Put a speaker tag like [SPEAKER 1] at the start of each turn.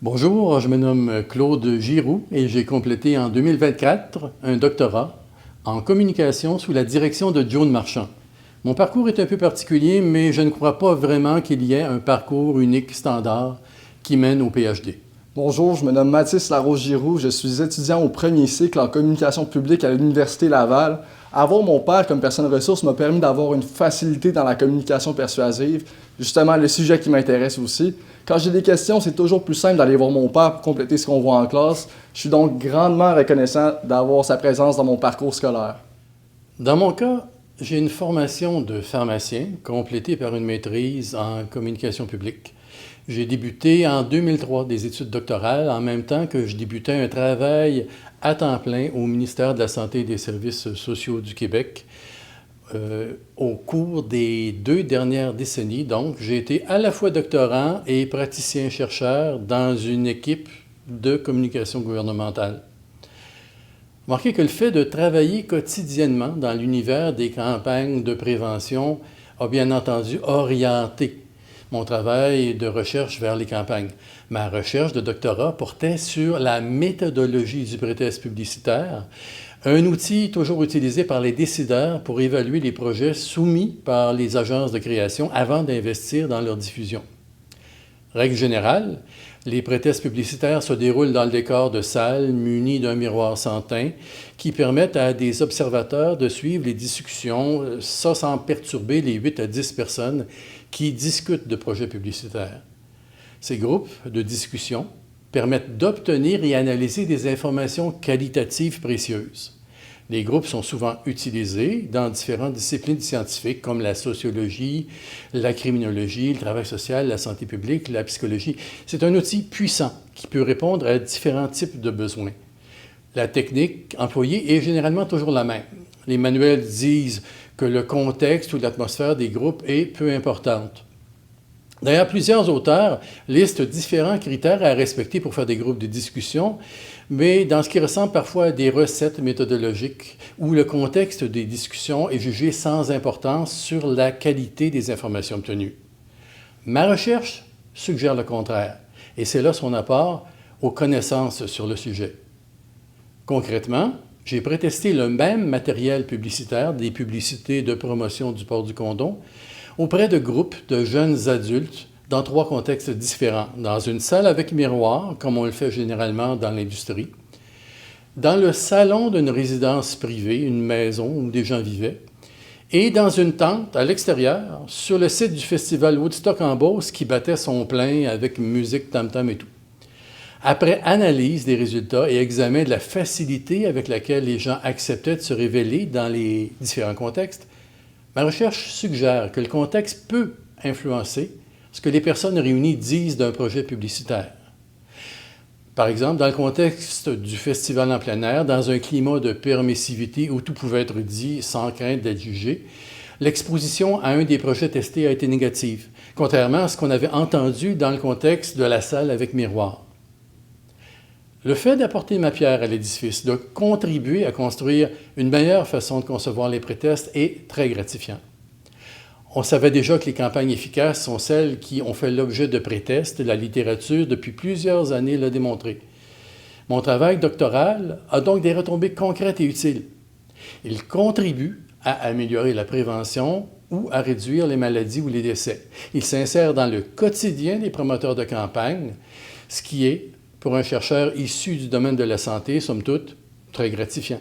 [SPEAKER 1] Bonjour, je me nomme Claude Giroux et j'ai complété en 2024 un doctorat en communication sous la direction de Joan Marchand. Mon parcours est un peu particulier, mais je ne crois pas vraiment qu'il y ait un parcours unique standard qui mène au PhD.
[SPEAKER 2] Bonjour, je me nomme Mathis Larose-Giroux, je suis étudiant au premier cycle en communication publique à l'Université Laval. Avoir mon père comme personne ressource m'a permis d'avoir une facilité dans la communication persuasive, justement le sujet qui m'intéresse aussi. Quand j'ai des questions, c'est toujours plus simple d'aller voir mon père pour compléter ce qu'on voit en classe. Je suis donc grandement reconnaissant d'avoir sa présence dans mon parcours scolaire.
[SPEAKER 1] Dans mon cas, j'ai une formation de pharmacien complétée par une maîtrise en communication publique. J'ai débuté en 2003 des études doctorales en même temps que je débutais un travail à temps plein au ministère de la Santé et des Services sociaux du Québec. Au cours des 2 dernières décennies, donc, j'ai été à la fois doctorant et praticien-chercheur dans une équipe de communication gouvernementale. Remarquez que le fait de travailler quotidiennement dans l'univers des campagnes de prévention a bien entendu orienté mon travail de recherche vers les campagnes. Ma recherche de doctorat portait sur la méthodologie du pré-test publicitaire, un outil toujours utilisé par les décideurs pour évaluer les projets soumis par les agences de création avant d'investir dans leur diffusion. Règle générale, les pré-tests publicitaires se déroulent dans le décor de salles munies d'un miroir sans teint qui permettent à des observateurs de suivre les discussions, ça sans perturber les 8 à 10 personnes qui discutent de projets publicitaires. Ces groupes de discussion permettent d'obtenir et analyser des informations qualitatives précieuses. Les groupes sont souvent utilisés dans différentes disciplines scientifiques comme la sociologie, la criminologie, le travail social, la santé publique, la psychologie. C'est un outil puissant qui peut répondre à différents types de besoins. La technique employée est généralement toujours la même. Les manuels disent que le contexte ou l'atmosphère des groupes est peu importante. D'ailleurs, plusieurs auteurs listent différents critères à respecter pour faire des groupes de discussion, mais dans ce qui ressemble parfois à des recettes méthodologiques où le contexte des discussions est jugé sans importance sur la qualité des informations obtenues. Ma recherche suggère le contraire, et c'est là son apport aux connaissances sur le sujet. Concrètement, j'ai prétesté le même matériel publicitaire, des publicités de promotion du port du condom, auprès de groupes de jeunes adultes dans 3 contextes différents. Dans une salle avec miroir, comme on le fait généralement dans l'industrie, dans le salon d'une résidence privée, une maison où des gens vivaient, et dans une tente à l'extérieur, sur le site du festival Woodstock en Beauce qui battait son plein avec musique tam-tam et tout. Après analyse des résultats et examen de la facilité avec laquelle les gens acceptaient de se révéler dans les différents contextes, ma recherche suggère que le contexte peut influencer ce que les personnes réunies disent d'un projet publicitaire. Par exemple, dans le contexte du festival en plein air, dans un climat de permissivité où tout pouvait être dit sans crainte d'être jugé, l'exposition à un des projets testés a été négative, contrairement à ce qu'on avait entendu dans le contexte de la salle avec miroir. Le fait d'apporter ma pierre à l'édifice, de contribuer à construire une meilleure façon de concevoir les pré-tests est très gratifiant. On savait déjà que les campagnes efficaces sont celles qui ont fait l'objet de pré-tests. La littérature, depuis plusieurs années, l'a démontré. Mon travail doctoral a donc des retombées concrètes et utiles. Il contribue à améliorer la prévention ou à réduire les maladies ou les décès. Il s'insère dans le quotidien des promoteurs de campagne, ce qui est, pour un chercheur issu du domaine de la santé, somme toute, très gratifiant.